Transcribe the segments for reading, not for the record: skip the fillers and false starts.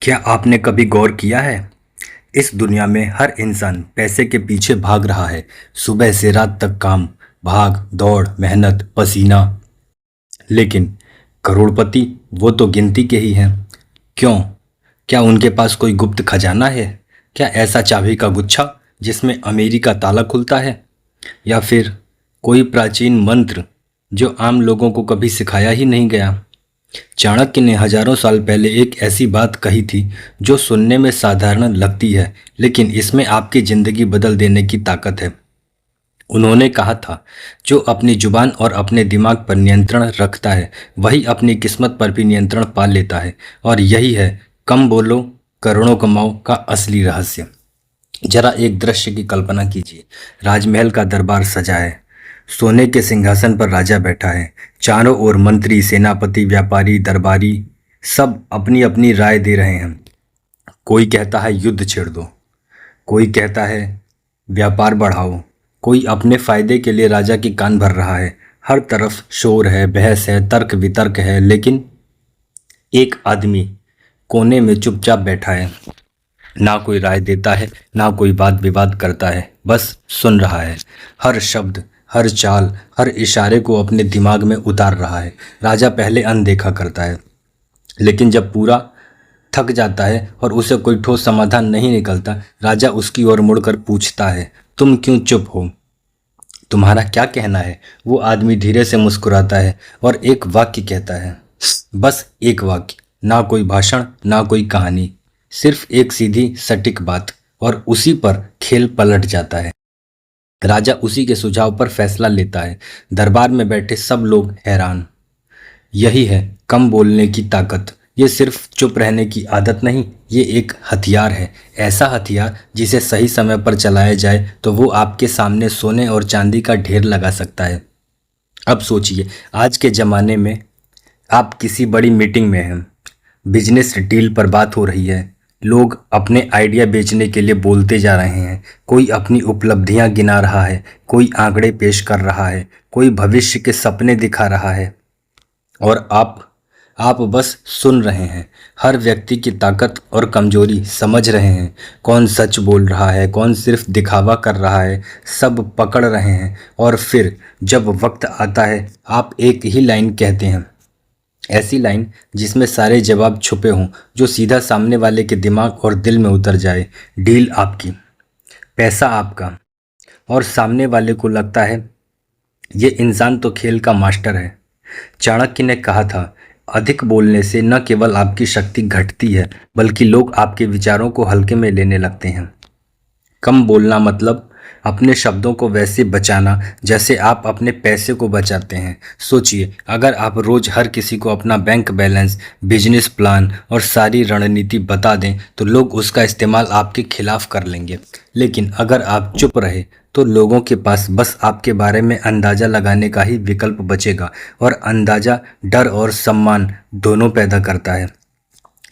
क्या आपने कभी गौर किया है? इस दुनिया में हर इंसान पैसे के पीछे भाग रहा है। सुबह से रात तक काम, भाग दौड़, मेहनत, पसीना। लेकिन करोड़पति वो तो गिनती के ही हैं। क्यों? क्या उनके पास कोई गुप्त खजाना है? क्या ऐसा चाबी का गुच्छा जिसमें अमीरी का ताला खुलता है? या फिर कोई प्राचीन मंत्र जो आम लोगों को कभी सिखाया ही नहीं गया? चाणक्य ने हजारों साल पहले एक ऐसी बात कही थी जो सुनने में साधारण लगती है, लेकिन इसमें आपकी जिंदगी बदल देने की ताकत है। उन्होंने कहा था, जो अपनी जुबान और अपने दिमाग पर नियंत्रण रखता है वही अपनी किस्मत पर भी नियंत्रण पा लेता है। और यही है कम बोलो करोड़ों कमाओ का असली रहस्य। जरा एक दृश्य की कल्पना कीजिए। राजमहल का दरबार सजा है। सोने के सिंहासन पर राजा बैठा है। चारों ओर मंत्री, सेनापति, व्यापारी, दरबारी सब अपनी अपनी राय दे रहे हैं। कोई कहता है युद्ध छेड़ दो, कोई कहता है व्यापार बढ़ाओ, कोई अपने फायदे के लिए राजा की कान भर रहा है। हर तरफ शोर है, बहस है, तर्क वितर्क है, लेकिन एक आदमी कोने में चुपचाप बैठा है। ना कोई राय देता है, ना कोई वाद विवाद करता है, बस सुन रहा है। हर शब्द, हर चाल, हर इशारे को अपने दिमाग में उतार रहा है। राजा पहले अनदेखा करता है, लेकिन जब पूरा थक जाता है और उसे कोई ठोस समाधान नहीं निकलता, राजा उसकी ओर मुड़कर पूछता है, तुम क्यों चुप हो? तुम्हारा क्या कहना है? वो आदमी धीरे से मुस्कुराता है और एक वाक्य कहता है, बस एक वाक्य। ना कोई भाषण, ना कोई कहानी, सिर्फ एक सीधी सटीक बात। और उसी पर खेल पलट जाता है। राजा उसी के सुझाव पर फैसला लेता है। दरबार में बैठे सब लोग हैरान। यही है कम बोलने की ताकत। ये सिर्फ चुप रहने की आदत नहीं, ये एक हथियार है। ऐसा हथियार जिसे सही समय पर चलाया जाए तो वो आपके सामने सोने और चांदी का ढेर लगा सकता है। अब सोचिए, आज के ज़माने में आप किसी बड़ी मीटिंग में हैं, बिजनेस डील पर बात हो रही है, लोग अपने आइडिया बेचने के लिए बोलते जा रहे हैं, कोई अपनी उपलब्धियां गिना रहा है, कोई आंकड़े पेश कर रहा है, कोई भविष्य के सपने दिखा रहा है, और आप बस सुन रहे हैं। हर व्यक्ति की ताकत और कमजोरी समझ रहे हैं। कौन सच बोल रहा है, कौन सिर्फ दिखावा कर रहा है, सब पकड़ रहे हैं। और फिर जब वक्त आता है, आप एक ही लाइन कहते हैं, ऐसी लाइन जिसमें सारे जवाब छुपे हों, जो सीधा सामने वाले के दिमाग और दिल में उतर जाए। डील आपकी, पैसा आपका, और सामने वाले को लगता है ये इंसान तो खेल का मास्टर है। चाणक्य ने कहा था, अधिक बोलने से न केवल आपकी शक्ति घटती है, बल्कि लोग आपके विचारों को हल्के में लेने लगते हैं। कम बोलना मतलब अपने शब्दों को वैसे बचाना जैसे आप अपने पैसे को बचाते हैं। सोचिए, अगर आप रोज हर किसी को अपना बैंक बैलेंस, बिजनेस प्लान और सारी रणनीति बता दें तो लोग उसका इस्तेमाल आपके खिलाफ कर लेंगे। लेकिन अगर आप चुप रहे तो लोगों के पास बस आपके बारे में अंदाज़ा लगाने का ही विकल्प बचेगा, और अंदाज़ा डर और सम्मान दोनों पैदा करता है।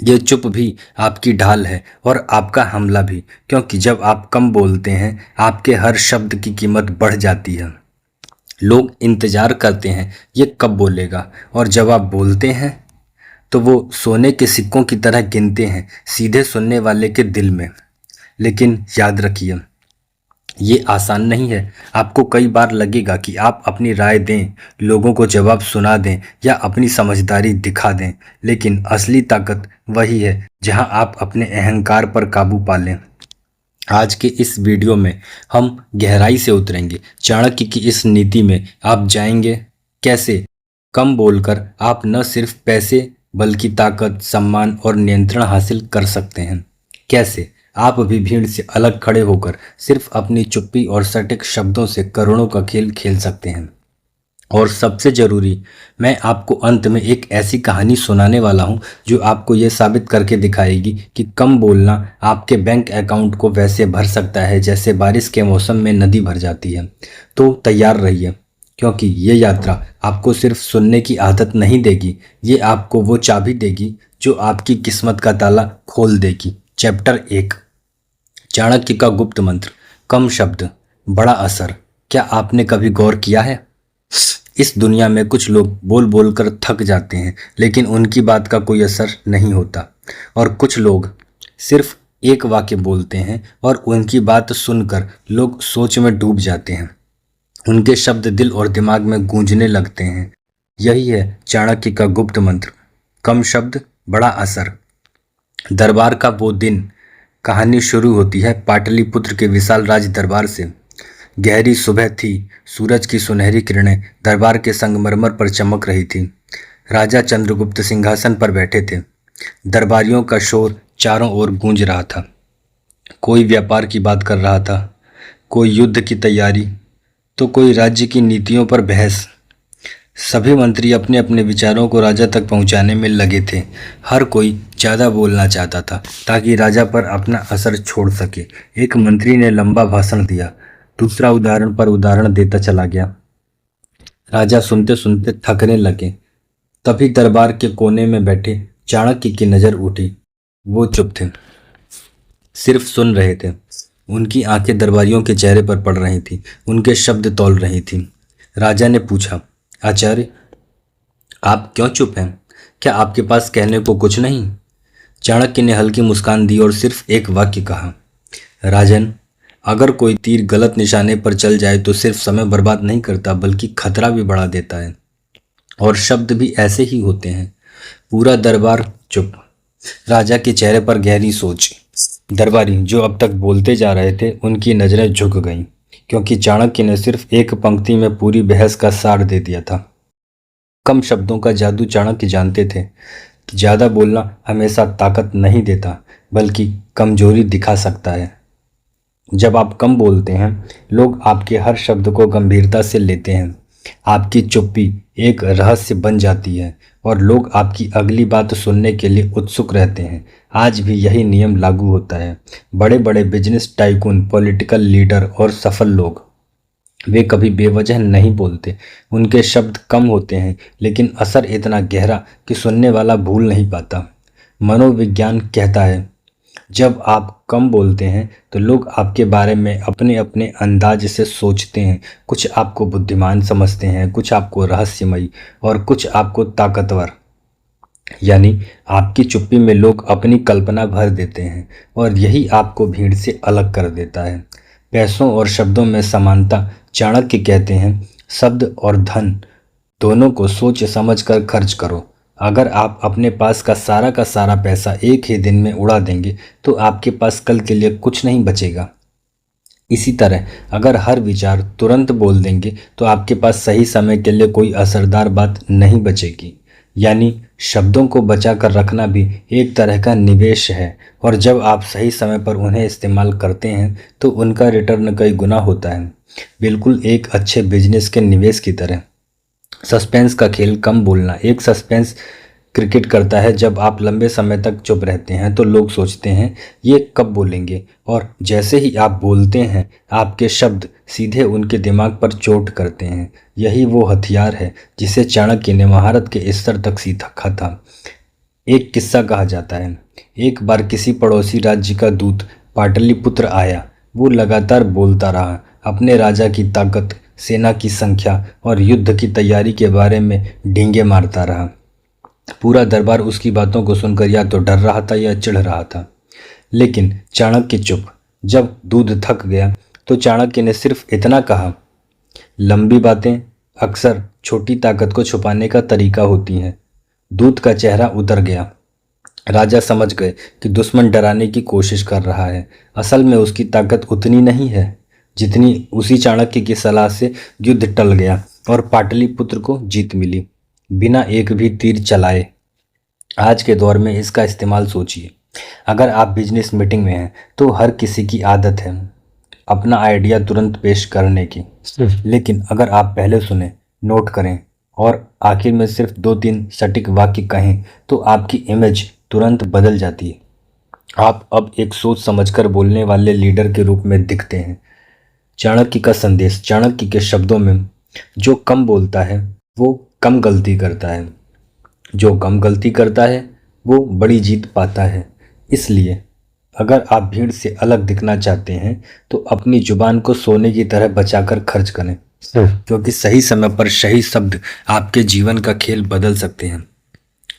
ये चुप भी आपकी ढाल है और आपका हमला भी, क्योंकि जब आप कम बोलते हैं आपके हर शब्द की कीमत बढ़ जाती है। लोग इंतजार करते हैं ये कब बोलेगा, और जब आप बोलते हैं तो वो सोने के सिक्कों की तरह गिनते हैं, सीधे सुनने वाले के दिल में। लेकिन याद रखिए, ये आसान नहीं है। आपको कई बार लगेगा कि आप अपनी राय दें, लोगों को जवाब सुना दें या अपनी समझदारी दिखा दें, लेकिन असली ताकत वही है जहां आप अपने अहंकार पर काबू पा लें। आज के इस वीडियो में हम गहराई से उतरेंगे। चाणक्य की इस नीति में आप जाएंगे कैसे कम बोलकर आप न सिर्फ पैसे बल्कि ताकत, सम्मान और नियंत्रण हासिल कर सकते हैं। कैसे आप भी भीड़ से अलग खड़े होकर सिर्फ अपनी चुप्पी और सटीक शब्दों से करोड़ों का खेल खेल सकते हैं। और सबसे जरूरी, मैं आपको अंत में एक ऐसी कहानी सुनाने वाला हूं जो आपको यह साबित करके दिखाएगी कि कम बोलना आपके बैंक अकाउंट को वैसे भर सकता है जैसे बारिश के मौसम में नदी भर जाती है। तो तैयार रहिए, क्योंकि ये यात्रा आपको सिर्फ सुनने की आदत नहीं देगी, ये आपको वो चाबी देगी जो आपकी किस्मत का ताला खोल देगी। चैप्टर 1, चाणक्य का गुप्त मंत्र, कम शब्द, बड़ा असर। क्या आपने कभी गौर किया है? इस दुनिया में कुछ लोग बोल बोल कर थक जाते हैं, लेकिन उनकी बात का कोई असर नहीं होता। और कुछ लोग सिर्फ एक वाक्य बोलते हैं और उनकी बात सुनकर लोग सोच में डूब जाते हैं। उनके शब्द दिल और दिमाग में गूंजने लगते हैं। यही है चाणक्य का गुप्त मंत्र, कम शब्द बड़ा असर। दरबार का वो दिन। कहानी शुरू होती है पाटलिपुत्र के विशाल राज दरबार से। गहरी सुबह थी। सूरज की सुनहरी किरणें दरबार के संगमरमर पर चमक रही थी। राजा चंद्रगुप्त सिंहासन पर बैठे थे। दरबारियों का शोर चारों ओर गूंज रहा था। कोई व्यापार की बात कर रहा था, कोई युद्ध की तैयारी, तो कोई राज्य की नीतियों पर बहस। सभी मंत्री अपने अपने विचारों को राजा तक पहुंचाने में लगे थे। हर कोई ज़्यादा बोलना चाहता था ताकि राजा पर अपना असर छोड़ सके। एक मंत्री ने लंबा भाषण दिया, दूसरा उदाहरण पर उदाहरण देता चला गया। राजा सुनते सुनते थकने लगे। तभी दरबार के कोने में बैठे चाणक्य की नज़र उठी। वो चुप थे, सिर्फ सुन रहे थे। उनकी आंखें दरबारियों के चेहरे पर पड़ रही थी, उनके शब्द तौल रही थी। राजा ने पूछा, आचार्य, आप क्यों चुप हैं? क्या आपके पास कहने को कुछ नहीं? चाणक्य ने हल्की मुस्कान दी और सिर्फ एक वाक्य कहा, राजन, अगर कोई तीर गलत निशाने पर चल जाए तो सिर्फ समय बर्बाद नहीं करता बल्कि खतरा भी बढ़ा देता है। और शब्द भी ऐसे ही होते हैं। पूरा दरबार चुप। राजा के चेहरे पर गहरी सोच। दरबारी जो अब तक बोलते जा रहे थे उनकी नजरें झुक गईं, क्योंकि चाणक्य ने सिर्फ एक पंक्ति में पूरी बहस का सार दे दिया था। कम शब्दों का जादू चाणक्य जानते थे कि ज़्यादा बोलना हमेशा ताकत नहीं देता बल्कि कमजोरी दिखा सकता है। जब आप कम बोलते हैं, लोग आपके हर शब्द को गंभीरता से लेते हैं। आपकी चुप्पी एक रहस्य बन जाती है और लोग आपकी अगली बात सुनने के लिए उत्सुक रहते हैं। आज भी यही नियम लागू होता है। बड़े बड़े बिजनेस टाइकून, पॉलिटिकल लीडर और सफल लोग, वे कभी बेवजह नहीं बोलते। उनके शब्द कम होते हैं लेकिन असर इतना गहरा कि सुनने वाला भूल नहीं पाता। मनोविज्ञान कहता है, जब आप कम बोलते हैं तो लोग आपके बारे में अपने अपने अंदाज से सोचते हैं। कुछ आपको बुद्धिमान समझते हैं, कुछ आपको रहस्यमयी और कुछ आपको ताकतवर। यानी आपकी चुप्पी में लोग अपनी कल्पना भर देते हैं और यही आपको भीड़ से अलग कर देता है। पैसों और शब्दों में समानता। चाणक्य कहते हैं, शब्द और धन दोनों को सोच समझ कर खर्च करो। अगर आप अपने पास का सारा पैसा एक ही दिन में उड़ा देंगे तो आपके पास कल के लिए कुछ नहीं बचेगा। इसी तरह अगर हर विचार तुरंत बोल देंगे तो आपके पास सही समय के लिए कोई असरदार बात नहीं बचेगी। यानी शब्दों को बचा कर रखना भी एक तरह का निवेश है और जब आप सही समय पर उन्हें इस्तेमाल करते हैं तो उनका रिटर्न कई गुना होता है। बिल्कुल एक अच्छे बिजनेस के निवेश की तरह। सस्पेंस का खेल, कम बोलना। एक सस्पेंस क्रिकेट करता है। जब आप लंबे समय तक चुप रहते हैं तो लोग सोचते हैं ये कब बोलेंगे, और जैसे ही आप बोलते हैं आपके शब्द सीधे उनके दिमाग पर चोट करते हैं। यही वो हथियार है जिसे चाणक्य ने महारत के स्तर तक सीखा था। एक किस्सा कहा जाता है, एक बार किसी पड़ोसी राज्य का दूत पाटलिपुत्र आया। वो लगातार बोलता रहा, अपने राजा की ताकत, सेना की संख्या और युद्ध की तैयारी के बारे में डींगे मारता रहा। पूरा दरबार उसकी बातों को सुनकर या तो डर रहा था या चिढ़ रहा था। लेकिन चाणक्य चुप। जब दूध थक गया तो चाणक्य ने सिर्फ इतना कहा, लंबी बातें अक्सर छोटी ताकत को छुपाने का तरीका होती हैं। दूध का चेहरा उतर गया। राजा समझ गए कि दुश्मन डराने की कोशिश कर रहा है। असल में उसकी ताकत उतनी नहीं है जितनी उसी चाणक्य की सलाह से युद्ध टल गया और पाटलिपुत्र को जीत मिली, बिना एक भी तीर चलाए। आज के दौर में इसका इस्तेमाल सोचिए। अगर आप बिजनेस मीटिंग में हैं तो हर किसी की आदत है अपना आइडिया तुरंत पेश करने की, लेकिन अगर आप पहले सुने, नोट करें और आखिर में सिर्फ 2-3 सटीक वाक्य कहें तो आपकी इमेज तुरंत बदल जाती है। आप अब एक सोच समझकर बोलने वाले लीडर के रूप में दिखते हैं। चाणक्य का संदेश। चाणक्य के शब्दों में, जो कम बोलता है वो कम गलती करता है, जो कम गलती करता है वो बड़ी जीत पाता है। इसलिए अगर आप भीड़ से अलग दिखना चाहते हैं तो अपनी जुबान को सोने की तरह बचाकर खर्च करें, क्योंकि सही समय पर सही शब्द आपके जीवन का खेल बदल सकते हैं।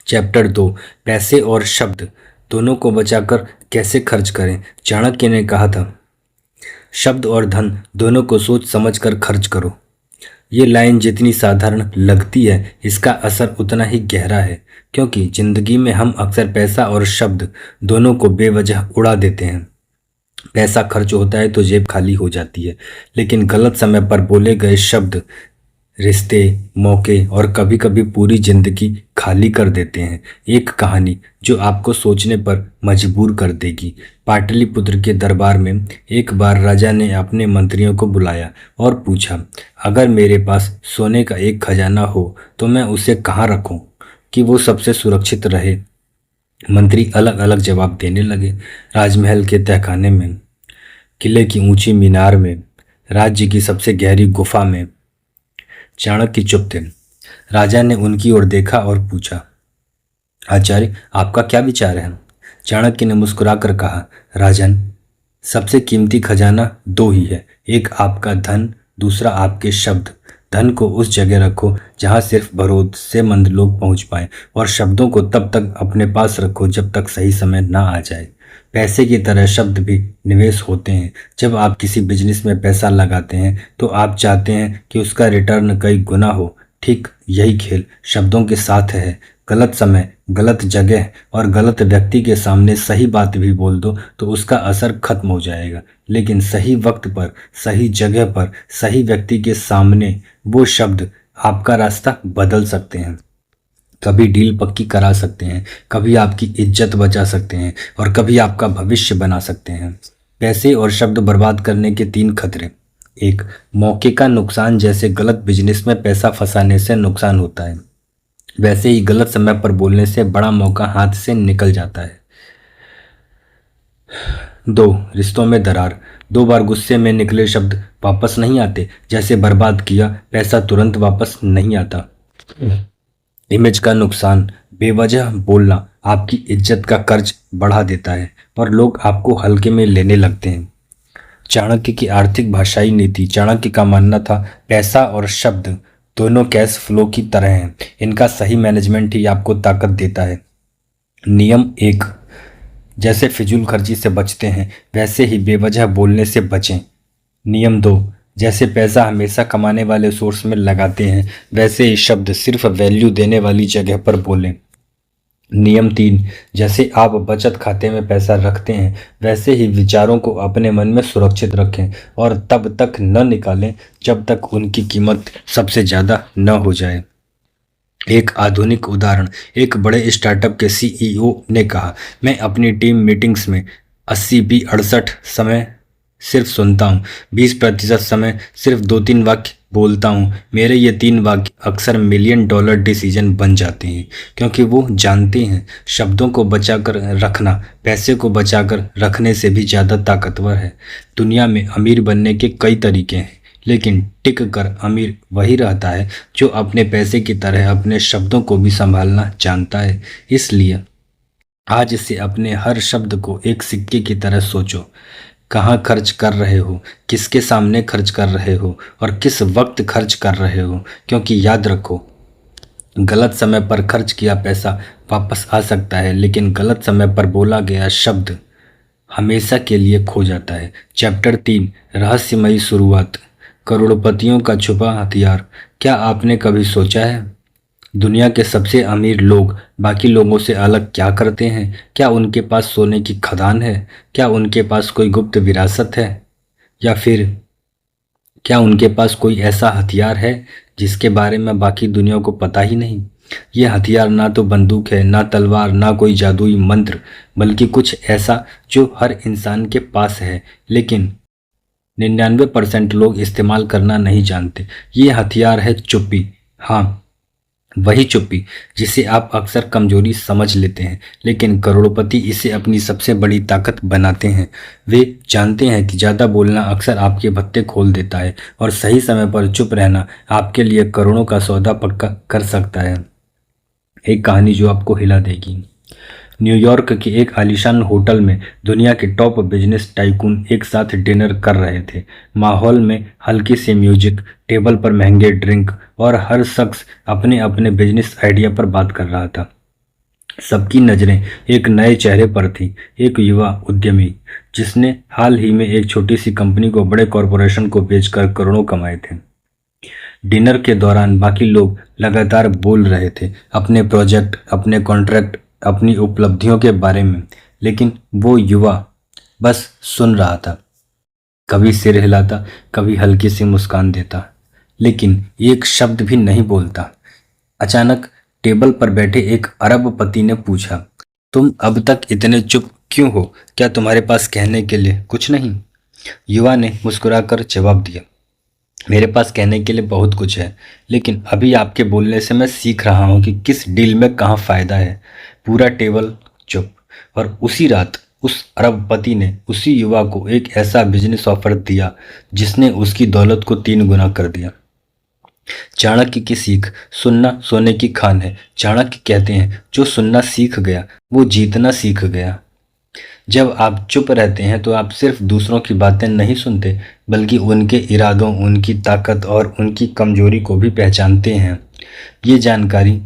चैप्टर 2, पैसे और शब्द दोनों को बचाकर कैसे खर्च करें। चाणक्य ने कहा था, शब्द और धन दोनों को सोच समझकर खर्च करो। ये लाइन जितनी साधारण लगती है, इसका असर उतना ही गहरा है, क्योंकि जिंदगी में हम अक्सर पैसा और शब्द दोनों को बेवजह उड़ा देते हैं। पैसा खर्च होता है तो जेब खाली हो जाती है, लेकिन गलत समय पर बोले गए शब्द रिश्ते, मौके और कभी कभी पूरी जिंदगी खाली कर देते हैं। एक कहानी जो आपको सोचने पर मजबूर कर देगी। पाटलिपुत्र के दरबार में एक बार राजा ने अपने मंत्रियों को बुलाया और पूछा, अगर मेरे पास सोने का एक खजाना हो तो मैं उसे कहाँ रखूं कि वो सबसे सुरक्षित रहे। मंत्री अलग अलग जवाब देने लगे। राजमहल के तहखाने में, किले की ऊंची मीनार में, राज्य की सबसे गहरी गुफा में। चाणक्य चुप थे। राजा ने उनकी ओर देखा और पूछा, आचार्य, आपका क्या विचार है। चाणक्य ने मुस्कुराकर कहा, राजन, सबसे कीमती खजाना दो ही है, एक आपका धन, दूसरा आपके शब्द। धन को उस जगह रखो जहां सिर्फ भरोसेमंद लोग पहुंच पाए, और शब्दों को तब तक अपने पास रखो जब तक सही समय ना आ जाए। पैसे की तरह शब्द भी निवेश होते हैं। जब आप किसी बिजनेस में पैसा लगाते हैं तो आप चाहते हैं कि उसका रिटर्न कई गुना हो। ठीक यही खेल शब्दों के साथ है। गलत समय, गलत जगह और गलत व्यक्ति के सामने सही बात भी बोल दो तो उसका असर खत्म हो जाएगा, लेकिन सही वक्त पर, सही जगह पर, सही व्यक्ति के सामने वो शब्द आपका रास्ता बदल सकते हैं। कभी डील पक्की करा सकते हैं, कभी आपकी इज्जत बचा सकते हैं और कभी आपका भविष्य बना सकते हैं। पैसे और शब्द बर्बाद करने के तीन खतरे। एक, मौके का नुकसान, जैसे गलत बिजनेस में पैसा फंसाने से नुकसान होता है, वैसे ही गलत समय पर बोलने से बड़ा मौका हाथ से निकल जाता है। दो, रिश्तों में दरार। दो बार गुस्से में निकले शब्द वापस नहीं आते। जैसे बर्बाद किया पैसा तुरंत वापस नहीं आता। इमेज का नुकसान, बेवजह बोलना आपकी इज्जत का कर्ज बढ़ा देता है और लोग आपको हल्के में लेने लगते हैं। चाणक्य की आर्थिक भाषाई नीति। चाणक्य का मानना था, पैसा और शब्द दोनों कैश फ्लो की तरह हैं, इनका सही मैनेजमेंट ही आपको ताकत देता है। नियम एक, जैसे फिजूल खर्ची से बचते हैं वैसे ही बेवजह बोलने से बचें। नियम दो, जैसे पैसा हमेशा कमाने वाले सोर्स में लगाते हैं वैसे ही शब्द सिर्फ वैल्यू देने वाली जगह पर बोलें। नियम तीन, जैसे आप बचत खाते में पैसा रखते हैं वैसे ही विचारों को अपने मन में सुरक्षित रखें और तब तक न निकालें जब तक उनकी कीमत सबसे ज़्यादा न हो जाए। एक आधुनिक उदाहरण, एक बड़े स्टार्टअप के सीईओ ने कहा, मैं अपनी टीम मीटिंग्स में 80-20-68 समय सिर्फ सुनता हूँ, 20% समय सिर्फ 2-3 वाक्य बोलता हूँ। मेरे ये 3 वाक्य अक्सर $1,000,000 डिसीजन बन जाते हैं, क्योंकि वो जानते हैं शब्दों को बचाकर रखना पैसे को बचाकर रखने से भी ज़्यादा ताकतवर है। दुनिया में अमीर बनने के कई तरीके हैं, लेकिन टिक कर अमीर वही रहता है जो अपने पैसे की तरह अपने शब्दों को भी संभालना जानता है। इसलिए आज से अपने हर शब्द को एक सिक्के की तरह सोचो। कहाँ खर्च कर रहे हो, किसके सामने खर्च कर रहे हो और किस वक्त खर्च कर रहे हो, क्योंकि याद रखो, गलत समय पर खर्च किया पैसा वापस आ सकता है, लेकिन गलत समय पर बोला गया शब्द हमेशा के लिए खो जाता है। चैप्टर 3, रहस्यमयी शुरुआत। करोड़पतियों का छुपा हथियार। क्या आपने कभी सोचा है दुनिया के सबसे अमीर लोग बाकी लोगों से अलग क्या करते हैं? क्या उनके पास सोने की खदान है? क्या उनके पास कोई गुप्त विरासत है? या फिर क्या उनके पास कोई ऐसा हथियार है जिसके बारे में बाकी दुनिया को पता ही नहीं? ये हथियार ना तो बंदूक है, ना तलवार, ना कोई जादुई मंत्र, बल्कि कुछ ऐसा जो हर इंसान के पास है लेकिन 99% लोग इस्तेमाल करना नहीं जानते। ये हथियार है चुप्पी। हाँ, वही चुप्पी जिसे आप अक्सर कमजोरी समझ लेते हैं, लेकिन करोड़पति इसे अपनी सबसे बड़ी ताकत बनाते हैं। वे जानते हैं कि ज़्यादा बोलना अक्सर आपके भत्ते खोल देता है और सही समय पर चुप रहना आपके लिए करोड़ों का सौदा पक्का कर सकता है। एक कहानी जो आपको हिला देगी। न्यूयॉर्क के एक आलीशान होटल में दुनिया के टॉप बिजनेस टाइकून एक साथ डिनर कर रहे थे। माहौल में हल्की सी म्यूजिक, टेबल पर महंगे ड्रिंक और हर शख्स अपने अपने बिजनेस आइडिया पर बात कर रहा था। सबकी नजरें एक नए चेहरे पर थी, एक युवा उद्यमी जिसने हाल ही में एक छोटी सी कंपनी को बड़े कॉरपोरेशन को बेचकर करोड़ों कमाए थे। डिनर के दौरान बाकी लोग लगातार बोल रहे थे अपने प्रोजेक्ट, अपने कॉन्ट्रैक्ट, अपनी उपलब्धियों के बारे में, लेकिन वो युवा बस सुन रहा था। कभी सिर हिलाता, कभी हल्की सी मुस्कान देता, लेकिन एक शब्द भी नहीं बोलता। अचानक टेबल पर बैठे एक अरबपति ने पूछा, तुम अब तक इतने चुप क्यों हो? क्या तुम्हारे पास कहने के लिए कुछ नहीं? युवा ने मुस्कुराकर जवाब दिया, मेरे पास कहने के लिए बहुत कुछ है, लेकिन अभी आपके बोलने से मैं सीख रहा हूं कि किस डील में कहाँ फायदा है। पूरा टेबल चुप। और उसी रात उस अरबपति ने उसी युवा को एक ऐसा बिजनेस ऑफर दिया जिसने उसकी दौलत को 3 गुना कर दिया। चाणक्य की सीख, सुनना सोने की खान है। चाणक्य कहते हैं, जो सुनना सीख गया वो जीतना सीख गया। जब आप चुप रहते हैं तो आप सिर्फ दूसरों की बातें नहीं सुनते, बल्कि उनके इरादों, उनकी ताकत और उनकी कमजोरी को भी पहचानते हैं। ये जानकारी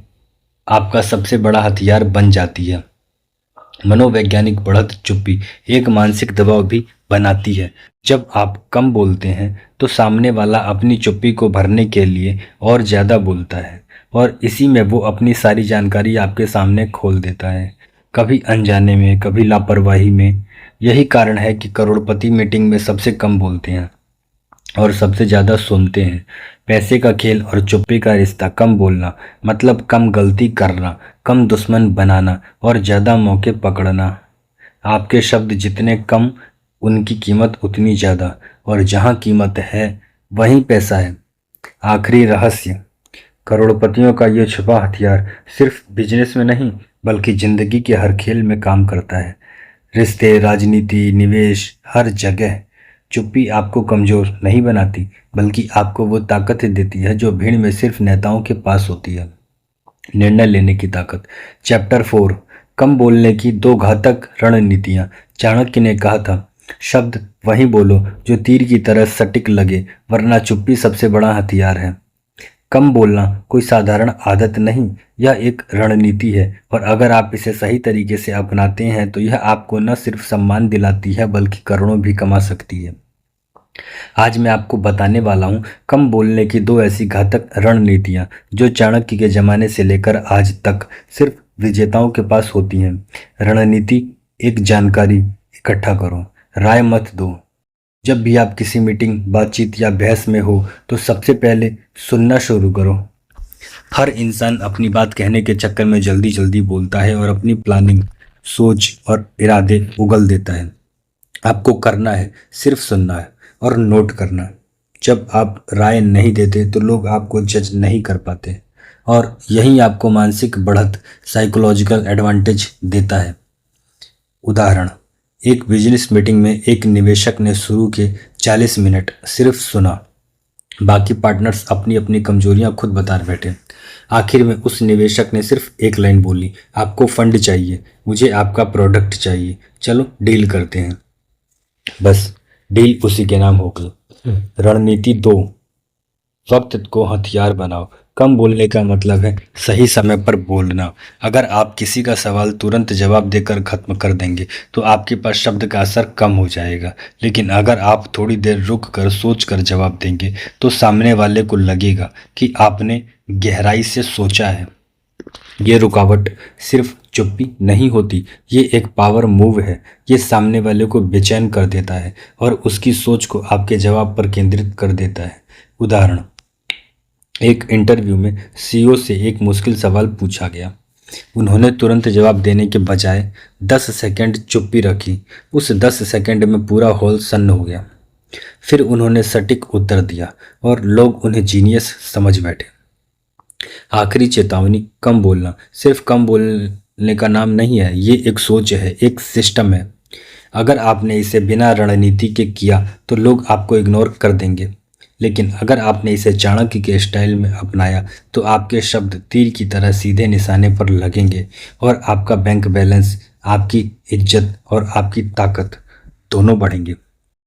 आपका सबसे बड़ा हथियार बन जाती है। मनोवैज्ञानिक बढ़त चुप्पी एक मानसिक दबाव भी बनाती है। जब आप कम बोलते हैं तो सामने वाला अपनी चुप्पी को भरने के लिए और ज़्यादा बोलता है, और इसी में वो अपनी सारी जानकारी आपके सामने खोल देता है, कभी अनजाने में, कभी लापरवाही में। यही कारण है कि करोड़पति मीटिंग में सबसे कम बोलते हैं और सबसे ज़्यादा सुनते हैं। पैसे का खेल और चुप्पी का रिश्ता, कम बोलना मतलब कम गलती करना, कम दुश्मन बनाना और ज़्यादा मौके पकड़ना। आपके शब्द जितने कम, उनकी कीमत उतनी ज़्यादा, और जहाँ कीमत है वहीं पैसा है। आखिरी रहस्य, करोड़पतियों का ये छुपा हथियार सिर्फ बिजनेस में नहीं बल्कि जिंदगी के हर खेल में काम करता है। रिश्ते, राजनीति, निवेश, हर जगह चुप्पी आपको कमज़ोर नहीं बनाती, बल्कि आपको वो ताकत देती है जो भीड़ में सिर्फ नेताओं के पास होती है। निर्णय लेने की ताकत। चैप्टर 4, कम बोलने की 2 घातक रणनीतियाँ। चाणक्य ने कहा था, शब्द वही बोलो जो तीर की तरह सटीक लगे, वरना चुप्पी सबसे बड़ा हथियार है। कम बोलना कोई साधारण आदत नहीं, यह एक रणनीति है, और अगर आप इसे सही तरीके से अपनाते हैं तो यह आपको न सिर्फ सम्मान दिलाती है बल्कि करोड़ों भी कमा सकती है। आज मैं आपको बताने वाला हूं कम बोलने की 2 ऐसी घातक रणनीतियां जो चाणक्य के जमाने से लेकर आज तक सिर्फ विजेताओं के पास होती हैं। रणनीति 1, जानकारी इकट्ठा करो, राय मत दो। जब भी आप किसी मीटिंग, बातचीत या बहस में हो तो सबसे पहले सुनना शुरू करो। हर इंसान अपनी बात कहने के चक्कर में जल्दी जल्दी बोलता है और अपनी प्लानिंग, सोच और इरादे उगल देता है। आपको करना है सिर्फ सुनना है और नोट करना। जब आप राय नहीं देते तो लोग आपको जज नहीं कर पाते, और यही आपको मानसिक बढ़त, साइकोलॉजिकल एडवांटेज देता है। उदाहरण, एक बिजनेस मीटिंग में एक निवेशक ने शुरू के 40 मिनट सिर्फ सुना। बाकी पार्टनर्स अपनी अपनी कमजोरियां खुद बता बैठे। आखिर में उस निवेशक ने सिर्फ एक लाइन बोली, आपको फंड चाहिए, मुझे आपका प्रोडक्ट चाहिए, चलो डील करते हैं। बस डील उसी के नाम हो गई। रणनीति 2, वक्त को हथियार बनाओ। कम बोलने का मतलब है सही समय पर बोलना। अगर आप किसी का सवाल तुरंत जवाब देकर खत्म कर देंगे तो आपके पास शब्द का असर कम हो जाएगा, लेकिन अगर आप थोड़ी देर रुक कर सोच कर जवाब देंगे तो सामने वाले को लगेगा कि आपने गहराई से सोचा है। ये रुकावट सिर्फ चुप्पी नहीं होती, ये एक पावर मूव है। ये सामने वाले को बेचैन कर देता है और उसकी सोच को आपके जवाब पर केंद्रित कर देता है। उदाहरण, एक इंटरव्यू में सीईओ से एक मुश्किल सवाल पूछा गया। उन्होंने तुरंत जवाब देने के बजाय 10 सेकंड चुप्पी रखी। उस 10 सेकंड में पूरा हॉल सन्न हो गया। फिर उन्होंने सटीक उत्तर दिया और लोग उन्हें जीनियस समझ बैठे। आखिरी चेतावनी, कम बोलना सिर्फ कम बोलने का नाम नहीं है, ये एक सोच है, एक सिस्टम है। अगर आपने इसे बिना रणनीति के किया तो लोग आपको इग्नोर कर देंगे, लेकिन अगर आपने इसे चाणक्य के स्टाइल में अपनाया तो आपके शब्द तीर की तरह सीधे निशाने पर लगेंगे और आपका बैंक बैलेंस, आपकी इज्जत और आपकी ताकत दोनों बढ़ेंगे।